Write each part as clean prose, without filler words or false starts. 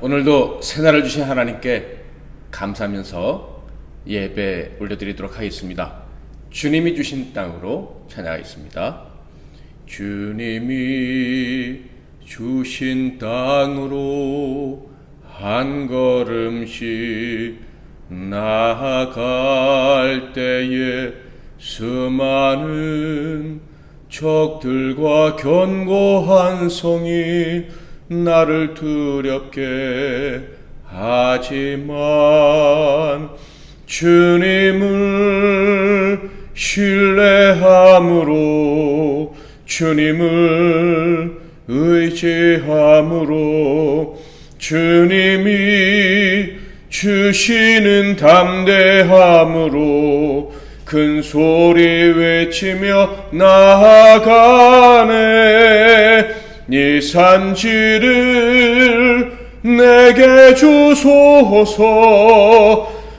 오늘도 새날을 주신 하나님께 감사하면서 예배 올려드리도록 하겠습니다. 주님이 주신 땅으로 찬양하겠습니다. 주님이 주신 땅으로 한 걸음씩 나아갈 때에 수많은 적들과 견고한 성이 나를 두렵게 하지만 주님을 신뢰함으로 주님을 의지함으로 주님이 주시는 담대함으로 큰 소리 외치며 나아가네. 이 산지를 내게 주소서.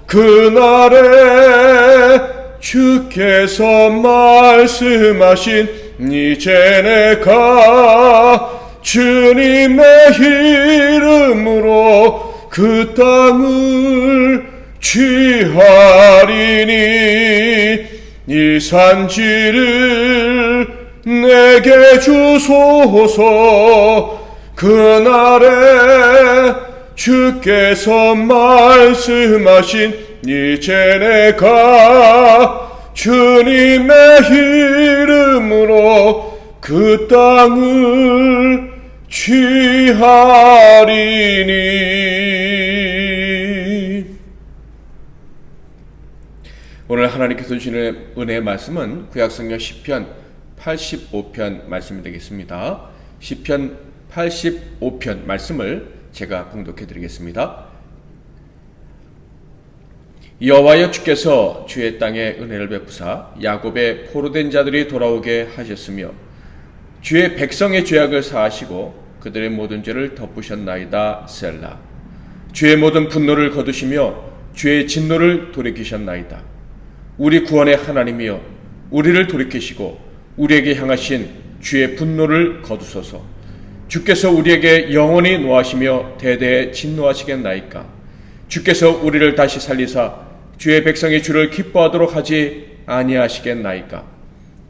그날에 주께서 말씀하신 이제 내가 주님의 이름으로 그 땅을 취하리니 이 산지를 내게 주소서. 그날에 주께서 말씀하신 이제 내가 주님의 이름으로 그 땅을 취하리니. 오늘 하나님께서 주시는 은혜의 말씀은 구약성경 시편 85편 말씀이 되겠습니다. 시편 85편 말씀을 제가 봉독해 드리겠습니다. 여호와여, 주께서 주의 땅에 은혜를 베푸사 야곱의 포로된 자들이 돌아오게 하셨으며 주의 백성의 죄악을 사하시고 그들의 모든 죄를 덮으셨나이다. 셀라. 주의 모든 분노를 거두시며 주의 진노를 돌이키셨나이다. 우리 구원의 하나님이여, 우리를 돌이키시고 우리에게 향하신 주의 분노를 거두소서. 주께서 우리에게 영원히 노하시며 대대에 진노하시겠나이까. 주께서 우리를 다시 살리사 주의 백성의 주를 기뻐하도록 하지 아니하시겠나이까.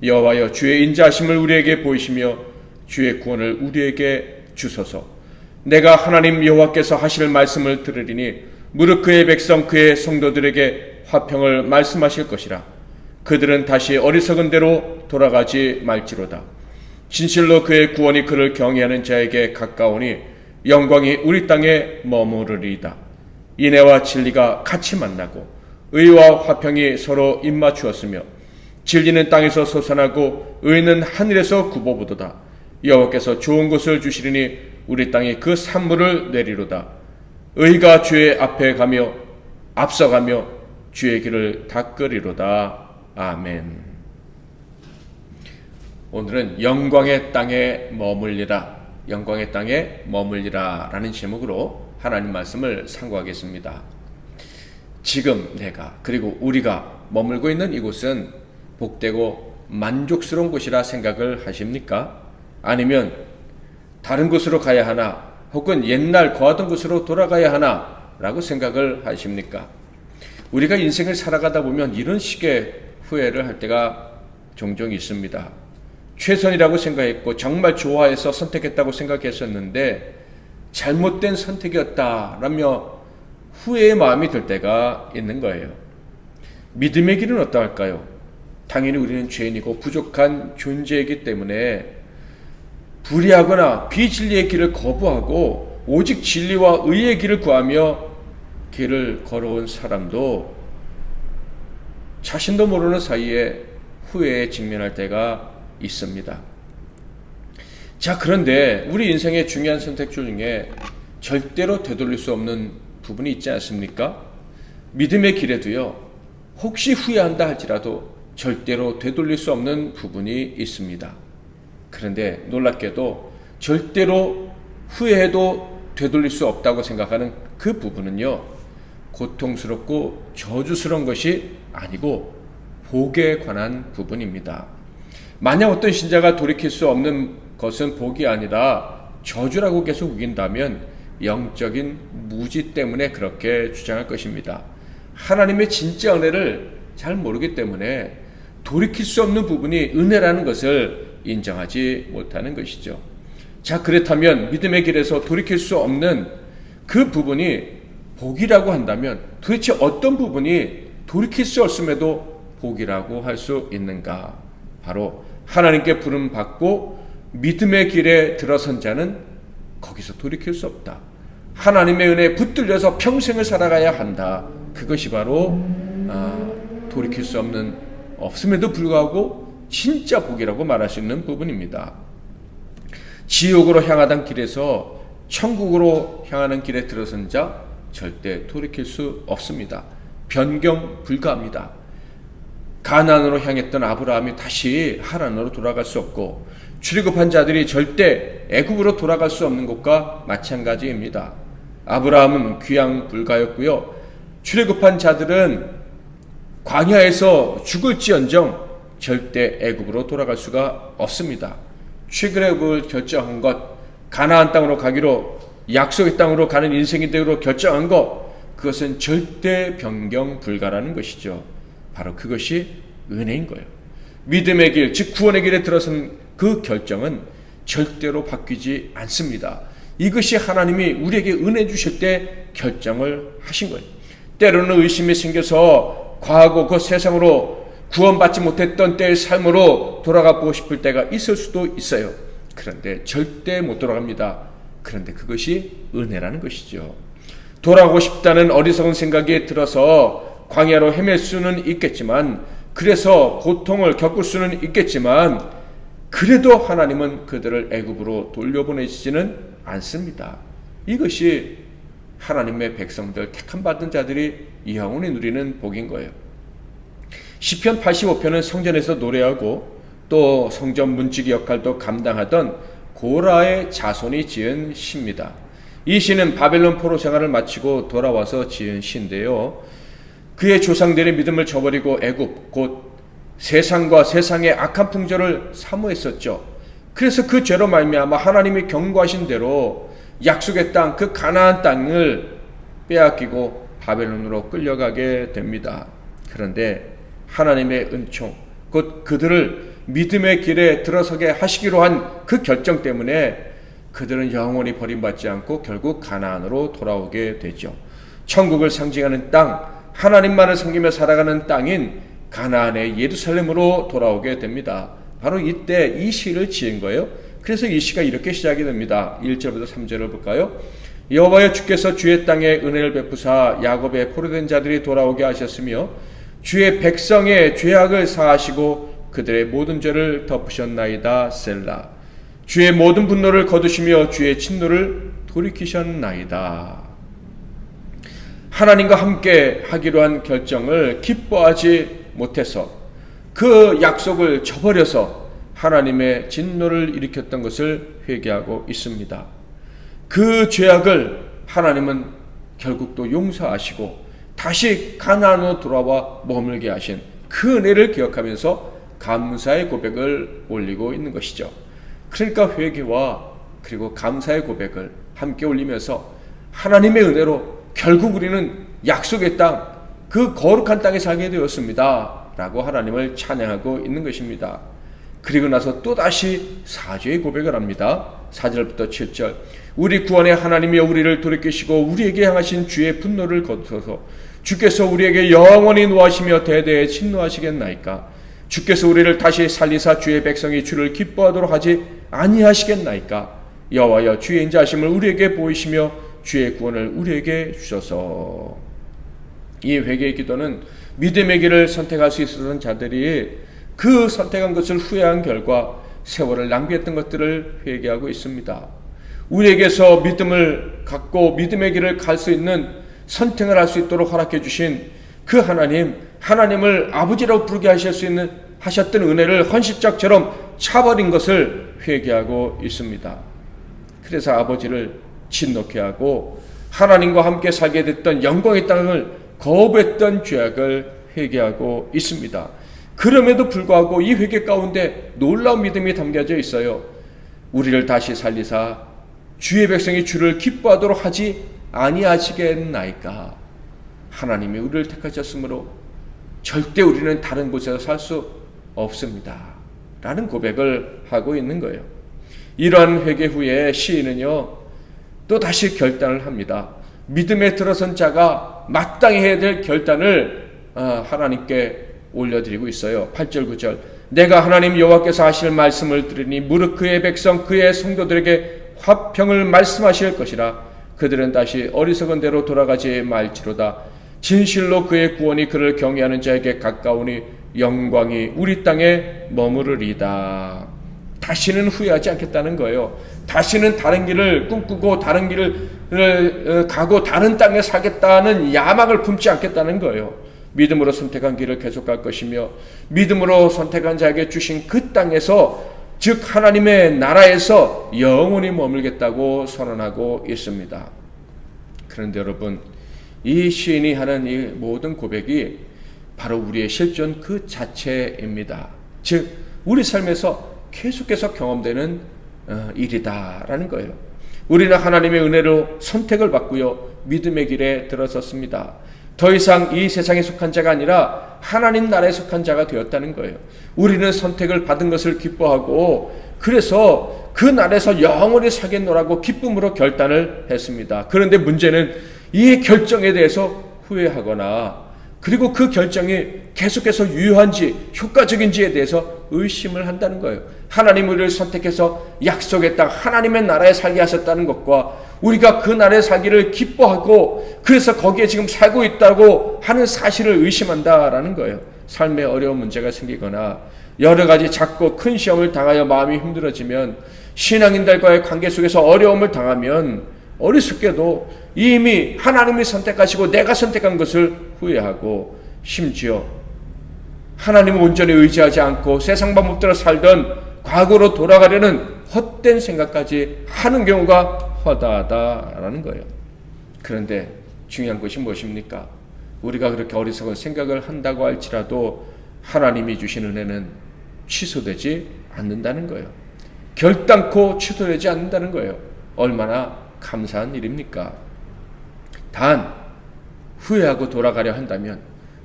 여호와여, 주의 인자하심을 우리에게 보이시며 주의 구원을 우리에게 주소서. 내가 하나님 여호와께서 하실 말씀을 들으리니 무릇 그의 백성 그의 성도들에게 화평을 말씀하실 것이라. 그들은 다시 어리석은 대로 돌아가지 말지로다. 진실로 그의 구원이 그를 경외하는 자에게 가까우니 영광이 우리 땅에 머무르리이다. 인애와 진리가 같이 만나고 의와 화평이 서로 입맞추었으며 진리는 땅에서 솟아나고 의는 하늘에서 굽어보도다. 여호와께서 좋은 것을 주시리니 우리 땅에 그 산물을 내리로다. 의가 주의 앞에 가며 앞서가며 주의 길을 닦으리로다. 아멘. 오늘은 영광의 땅에 머물리라, 영광의 땅에 머물리라 라는 제목으로 하나님 말씀을 상고하겠습니다. 지금 내가 그리고 우리가 머물고 있는 이곳은 복되고 만족스러운 곳이라 생각을 하십니까? 아니면 다른 곳으로 가야 하나, 혹은 옛날 거하던 곳으로 돌아가야 하나 라고 생각을 하십니까? 우리가 인생을 살아가다 보면 이런 식의 후회를 할 때가 종종 있습니다. 최선이라고 생각했고 정말 좋아해서 선택했다고 생각했었는데 잘못된 선택이었다라며 후회의 마음이 들 때가 있는 거예요. 믿음의 길은 어떠할까요? 당연히 우리는 죄인이고 부족한 존재이기 때문에 불의하거나 비진리의 길을 거부하고 오직 진리와 의의 길을 구하며 길을 걸어온 사람도 자신도 모르는 사이에 후회에 직면할 때가 있습니다. 자, 그런데 우리 인생의 중요한 선택 중에 절대로 되돌릴 수 없는 부분이 있지 않습니까? 믿음의 길에도요, 혹시 후회한다 할지라도 절대로 되돌릴 수 없는 부분이 있습니다. 그런데 놀랍게도 절대로 후회해도 되돌릴 수 없다고 생각하는 그 부분은요, 고통스럽고 저주스러운 것이 아니고 복에 관한 부분입니다. 만약 어떤 신자가 돌이킬 수 없는 것은 복이 아니라 저주라고 계속 우긴다면 영적인 무지 때문에 그렇게 주장할 것입니다. 하나님의 진짜 은혜를 잘 모르기 때문에 돌이킬 수 없는 부분이 은혜라는 것을 인정하지 못하는 것이죠. 자, 그렇다면 믿음의 길에서 돌이킬 수 없는 그 부분이 복이라고 한다면 도대체 어떤 부분이 돌이킬 수 없음에도 복이라고 할 수 있는가? 바로 하나님께 부름받고 믿음의 길에 들어선 자는 거기서 돌이킬 수 없다. 하나님의 은혜에 붙들려서 평생을 살아가야 한다. 그것이 바로 돌이킬 수 없는, 없음에도 불구하고 진짜 복이라고 말할 수 있는 부분입니다. 지옥으로 향하던 길에서 천국으로 향하는 길에 들어선 자 절대 돌이킬 수 없습니다. 변경 불가합니다. 가나안으로 향했던 아브라함이 다시 하란으로 돌아갈 수 없고, 출애굽한 자들이 절대 애굽으로 돌아갈 수 없는 것과 마찬가지입니다. 아브라함은 귀양 불가였고요. 출애굽한 자들은 광야에서 죽을지언정 절대 애굽으로 돌아갈 수가 없습니다. 출애굽을 결정한 것, 가나안 땅으로 가기로, 약속의 땅으로 가는 인생이 되기로 결정한 것, 그것은 절대 변경 불가라는 것이죠. 바로 그것이 은혜인 거예요. 믿음의 길, 즉 구원의 길에 들어선 그 결정은 절대로 바뀌지 않습니다. 이것이 하나님이 우리에게 은혜 주실 때 결정을 하신 거예요. 때로는 의심이 생겨서 과거 그 세상으로 구원받지 못했던 때의 삶으로 돌아가 보고 싶을 때가 있을 수도 있어요. 그런데 절대 못 돌아갑니다. 그런데 그것이 은혜라는 것이죠. 돌아가고 싶다는 어리석은 생각이 들어서 광야로 헤맬 수는 있겠지만, 그래서 고통을 겪을 수는 있겠지만, 그래도 하나님은 그들을 애굽으로 돌려보내지는 않습니다. 이것이 하나님의 백성들, 택함받은 자들이 영원히 누리는 복인 거예요. 시편 85편은 성전에서 노래하고 또 성전 문지기 역할도 감당하던 고라의 자손이 지은 시입니다. 이 시는 바벨론 포로 생활을 마치고 돌아와서 지은 시인데요. 그의 조상들의 믿음을 저버리고 애굽, 곧 세상과 세상의 악한 풍조를 사모했었죠. 그래서 그 죄로 말미암아 하나님이 경고하신 대로 약속의 땅, 그 가나안 땅을 빼앗기고 바벨론으로 끌려가게 됩니다. 그런데 하나님의 은총, 곧 그들을 믿음의 길에 들어서게 하시기로 한 그 결정 때문에 그들은 영원히 버림받지 않고 결국 가나안으로 돌아오게 되죠. 천국을 상징하는 땅, 하나님만을 섬기며 살아가는 땅인 가나안의 예루살렘으로 돌아오게 됩니다. 바로 이때 이 시를 지은 거예요. 그래서 이 시가 이렇게 시작이 됩니다. 1절부터 3절을 볼까요? 여호와여, 주께서 주의 땅에 은혜를 베푸사 야곱의 포로된 자들이 돌아오게 하셨으며 주의 백성의 죄악을 사하시고 그들의 모든 죄를 덮으셨나이다. 셀라. 주의 모든 분노를 거두시며 주의 진노를 돌이키셨나이다. 하나님과 함께 하기로 한 결정을 기뻐하지 못해서 그 약속을 저버려서 하나님의 진노를 일으켰던 것을 회개하고 있습니다. 그 죄악을 하나님은 결국 또 용서하시고 다시 가나안으로 돌아와 머물게 하신 그 은혜를 기억하면서 감사의 고백을 올리고 있는 것이죠. 그러니까 회개와 그리고 감사의 고백을 함께 올리면서 하나님의 은혜로 결국 우리는 약속의 땅, 그 거룩한 땅에 살게 되었습니다 라고 하나님을 찬양하고 있는 것입니다. 그리고 나서 또다시 사죄의 고백을 합니다. 4절부터 7절. 우리 구원의 하나님이여, 우리를 돌이키시고 우리에게 향하신 주의 분노를 거두소서. 주께서 우리에게 영원히 노하시며 대대에 진노하시겠나이까? 주께서 우리를 다시 살리사 주의 백성이 주를 기뻐하도록 하지 아니하시겠나이까? 여호와여, 주의 인자하심을 우리에게 보이시며 주의 구원을 우리에게 주셔서. 이 회개의 기도는 믿음의 길을 선택할 수 있었던 자들이 그 선택한 것을 후회한 결과 세월을 낭비했던 것들을 회개하고 있습니다. 우리에게서 믿음을 갖고 믿음의 길을 갈 수 있는 선택을 할 수 있도록 허락해 주신 그 하나님을 아버지라고 부르게 하셨던 은혜를 헌신짝처럼 차버린 것을 회개하고 있습니다. 그래서 아버지를 진노케 하고 하나님과 함께 살게 됐던 영광의 땅을 거부했던 죄악을 회개하고 있습니다. 그럼에도 불구하고 이 회개 가운데 놀라운 믿음이 담겨져 있어요. 우리를 다시 살리사 주의 백성이 주를 기뻐하도록 하지 아니하시겠나이까. 하나님이 우리를 택하셨으므로 절대 우리는 다른 곳에서 살 수 없습니다 라는 고백을 하고 있는 거예요. 이러한 회개 후에 시인은요 또 다시 결단을 합니다. 믿음에 들어선 자가 마땅히 해야 될 결단을 하나님께 올려드리고 있어요. 8절 9절 내가 하나님 여호와께서 하실 말씀을 들으니 무릇 그의 백성 그의 성도들에게 화평을 말씀하실 것이라. 그들은 다시 어리석은 대로 돌아가지 말지로다. 진실로 그의 구원이 그를 경외하는 자에게 가까우니 영광이 우리 땅에 머무르리다. 다시는 후회하지 않겠다는 거예요. 다시는 다른 길을 꿈꾸고 다른 길을 가고 다른 땅에 살겠다는 야망을 품지 않겠다는 거예요. 믿음으로 선택한 길을 계속 갈 것이며 믿음으로 선택한 자에게 주신 그 땅에서 즉 하나님의 나라에서 영원히 머물겠다고 선언하고 있습니다. 그런데 여러분 이 시인이 하는 이 모든 고백이 바로 우리의 실존 그 자체입니다. 즉 우리 삶에서 계속해서 경험되는 일이다라는 거예요. 우리는 하나님의 은혜로 선택을 받고요 믿음의 길에 들어섰습니다. 더 이상 이 세상에 속한 자가 아니라 하나님 나라에 속한 자가 되었다는 거예요. 우리는 선택을 받은 것을 기뻐하고 그래서 그 나라에서 영원히 살겠노라고 기쁨으로 결단을 했습니다. 그런데 문제는 이 결정에 대해서 후회하거나 그리고 그 결정이 계속해서 유효한지 효과적인지에 대해서 의심을 한다는 거예요. 하나님 우리를 선택해서 약속의 땅 하나님의 나라에 살게 하셨다는 것과 우리가 그 나라에 살기를 기뻐하고 그래서 거기에 지금 살고 있다고 하는 사실을 의심한다라는 거예요. 삶에 어려운 문제가 생기거나 여러 가지 작고 큰 시험을 당하여 마음이 힘들어지면 신앙인들과의 관계 속에서 어려움을 당하면 어리석게도 이미 하나님이 선택하시고 내가 선택한 것을 후회하고 심지어 하나님을 온전히 의지하지 않고 세상 방법대로 살던 과거로 돌아가려는 헛된 생각까지 하는 경우가 허다하다라는 거예요. 그런데 중요한 것이 무엇입니까? 우리가 그렇게 어리석은 생각을 한다고 할지라도 하나님이 주신 은혜는 취소되지 않는다는 거예요. 결단코 취소되지 않는다는 거예요. 얼마나 감사한 일입니까? 단 후회하고 돌아가려 한다면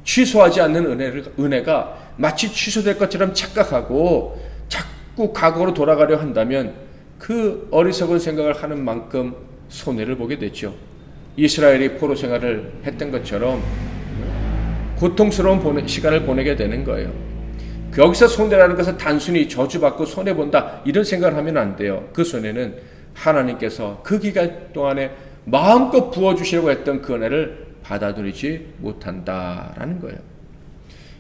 취소하지 않는 은혜가 마치 취소될 것처럼 착각하고 자꾸 과거로 돌아가려 한다면 그 어리석은 생각을 하는 만큼 손해를 보게 되죠. 이스라엘이 포로 생활을 했던 것처럼 고통스러운 시간을 보내게 되는 거예요. 여기서 손해라는 것은 단순히 저주받고 손해본다 이런 생각을 하면 안 돼요. 그 손해는 하나님께서 그 기간 동안에 마음껏 부어주시려고 했던 그 은혜를 받아들이지 못한다라는 거예요.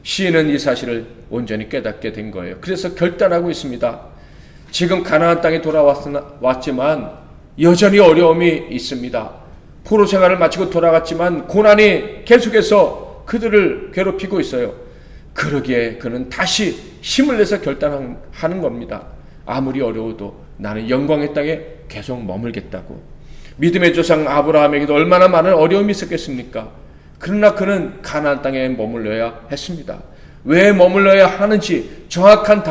시인은 이 사실을 온전히 깨닫게 된 거예요. 그래서 결단하고 있습니다. 지금 가나안 땅에 돌아왔지만 여전히 어려움이 있습니다. 포로 생활을 마치고 돌아갔지만 고난이 계속해서 그들을 괴롭히고 있어요. 그러기에 그는 다시 힘을 내서 결단하는 겁니다. 아무리 어려워도 나는 영광의 땅에 계속 머물겠다고. 믿음의 조상 아브라함에게도 얼마나 많은 어려움이 있었겠습니까? 그러나 그는 가나안 땅에 머물러야 했습니다. 왜 머물러야 하는지 정확한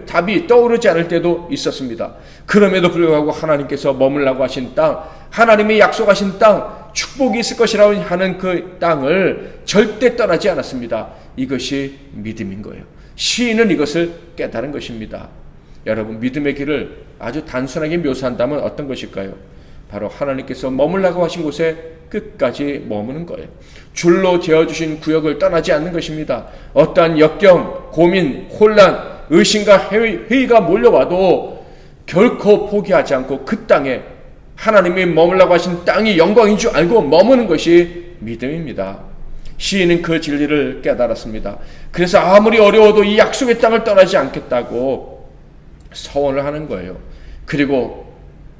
답이 떠오르지 않을 때도 있었습니다. 그럼에도 불구하고 하나님께서 머물라고 하신 땅, 하나님이 약속하신 땅, 축복이 있을 것이라고 하는 그 땅을 절대 떠나지 않았습니다. 이것이 믿음인 거예요. 시인은 이것을 깨달은 것입니다. 여러분, 믿음의 길을 아주 단순하게 묘사한다면 어떤 것일까요? 바로 하나님께서 머물라고 하신 곳에 끝까지 머무는 거예요. 줄로 재어주신 구역을 떠나지 않는 것입니다. 어떠한 역경, 고민, 혼란, 의심과 회의가 몰려와도 결코 포기하지 않고 그 땅에 하나님이 머물라고 하신 땅이 영광인 줄 알고 머무는 것이 믿음입니다. 시인은 그 진리를 깨달았습니다. 그래서 아무리 어려워도 이 약속의 땅을 떠나지 않겠다고 서원을 하는 거예요. 그리고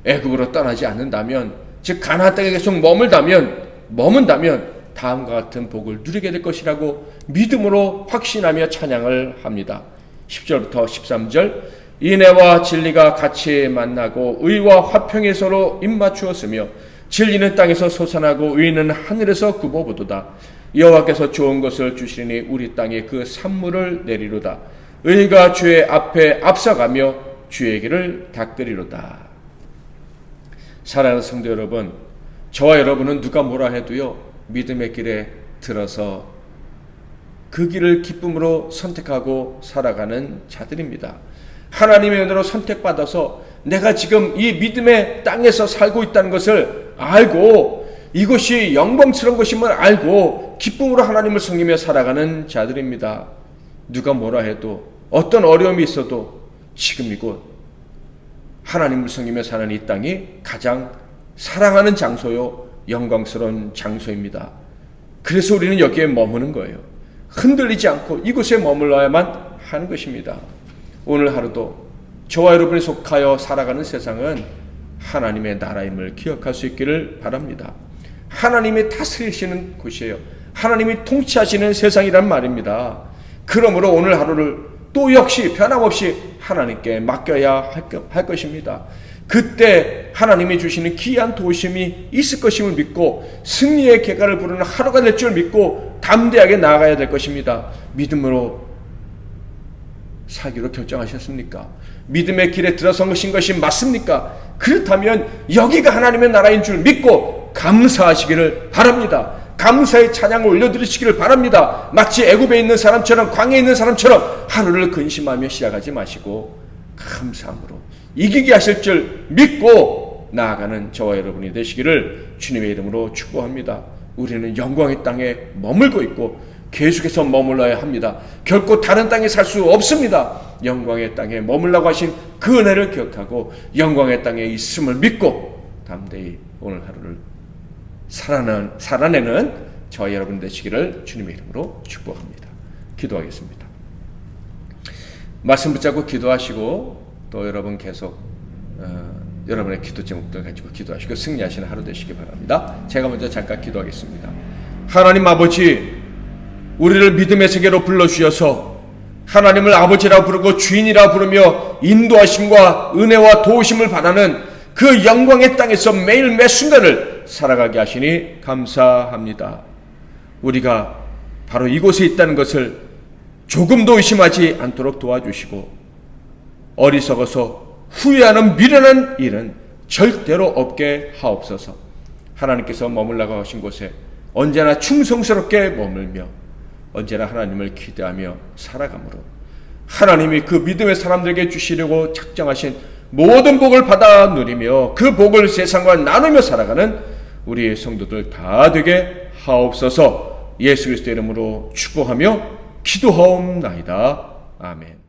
애굽으로 떠나지 않는다면, 즉 가나안 땅에 계속 머문다면 다음과 같은 복을 누리게 될 것이라고 믿음으로 확신하며 찬양을 합니다. 10절부터 13절 인애와 진리가 같이 만나고 의와 화평이 서로 입맞추었으며 진리는 땅에서 솟아나고 의는 하늘에서 굽어보도다. 여호와께서 좋은 것을 주시니 우리 땅에 그 산물을 내리로다. 의가 주의 앞에 앞서가며 주의 길을 닦으리로다. 사랑하는 성도 여러분, 저와 여러분은 누가 뭐라 해도요, 믿음의 길에 들어서 그 길을 기쁨으로 선택하고 살아가는 자들입니다. 하나님의 은혜로 선택받아서 내가 지금 이 믿음의 땅에서 살고 있다는 것을 알고 이것이 영광스러운 것임을 알고 기쁨으로 하나님을 섬기며 살아가는 자들입니다. 누가 뭐라 해도 어떤 어려움이 있어도 지금 이곳 하나님을 섬기며 사는 이 땅이 가장 사랑하는 장소요, 영광스러운 장소입니다. 그래서 우리는 여기에 머무는 거예요. 흔들리지 않고 이곳에 머물러야만 하는 것입니다. 오늘 하루도 저와 여러분이 속하여 살아가는 세상은 하나님의 나라임을 기억할 수 있기를 바랍니다. 하나님이 다스리시는 곳이에요. 하나님이 통치하시는 세상이란 말입니다. 그러므로 오늘 하루를 또 역시 변함없이 하나님께 맡겨야 할 것입니다. 그때 하나님이 주시는 귀한 도우심이 있을 것임을 믿고 승리의 계가를 부르는 하루가 될 줄 믿고 담대하게 나아가야 될 것입니다. 믿음으로 살기로 결정하셨습니까? 믿음의 길에 들어선 것이 맞습니까? 그렇다면 여기가 하나님의 나라인 줄 믿고 감사하시기를 바랍니다. 감사의 찬양을 올려드리시기를 바랍니다. 마치 애굽에 있는 사람처럼, 광야에 있는 사람처럼 하루를 근심하며 시작하지 마시고 감사함으로 이기게 하실 줄 믿고 나아가는 저와 여러분이 되시기를 주님의 이름으로 축복합니다. 우리는 영광의 땅에 머물고 있고 계속해서 머물러야 합니다. 결코 다른 땅에 살 수 없습니다. 영광의 땅에 머물라고 하신 그 은혜를 기억하고 영광의 땅에 있음을 믿고 담대히 오늘 하루를 살아내는 저와 여러분 되시기를 주님의 이름으로 축복합니다. 기도하겠습니다. 말씀 붙잡고 기도하시고 또 여러분 계속 여러분의 기도 제목들 가지고 기도하시고 승리하시는 하루 되시기 바랍니다. 제가 먼저 잠깐 기도하겠습니다. 하나님 아버지, 우리를 믿음의 세계로 불러주셔서 하나님을 아버지라 부르고 주인이라 부르며 인도하심과 은혜와 도우심을 바라는 그 영광의 땅에서 매일 매 순간을 살아가게 하시니 감사합니다. 우리가 바로 이곳에 있다는 것을 조금도 의심하지 않도록 도와주시고 어리석어서 후회하는 미련한 일은 절대로 없게 하옵소서. 하나님께서 머물라고 하신 곳에 언제나 충성스럽게 머물며 언제나 하나님을 기대하며 살아가므로 하나님이 그 믿음의 사람들에게 주시려고 작정하신 모든 복을 받아 누리며 그 복을 세상과 나누며 살아가는 우리 성도들 다 되게 하옵소서. 예수 그리스도의 이름으로 축복하며 기도하옵나이다. 아멘.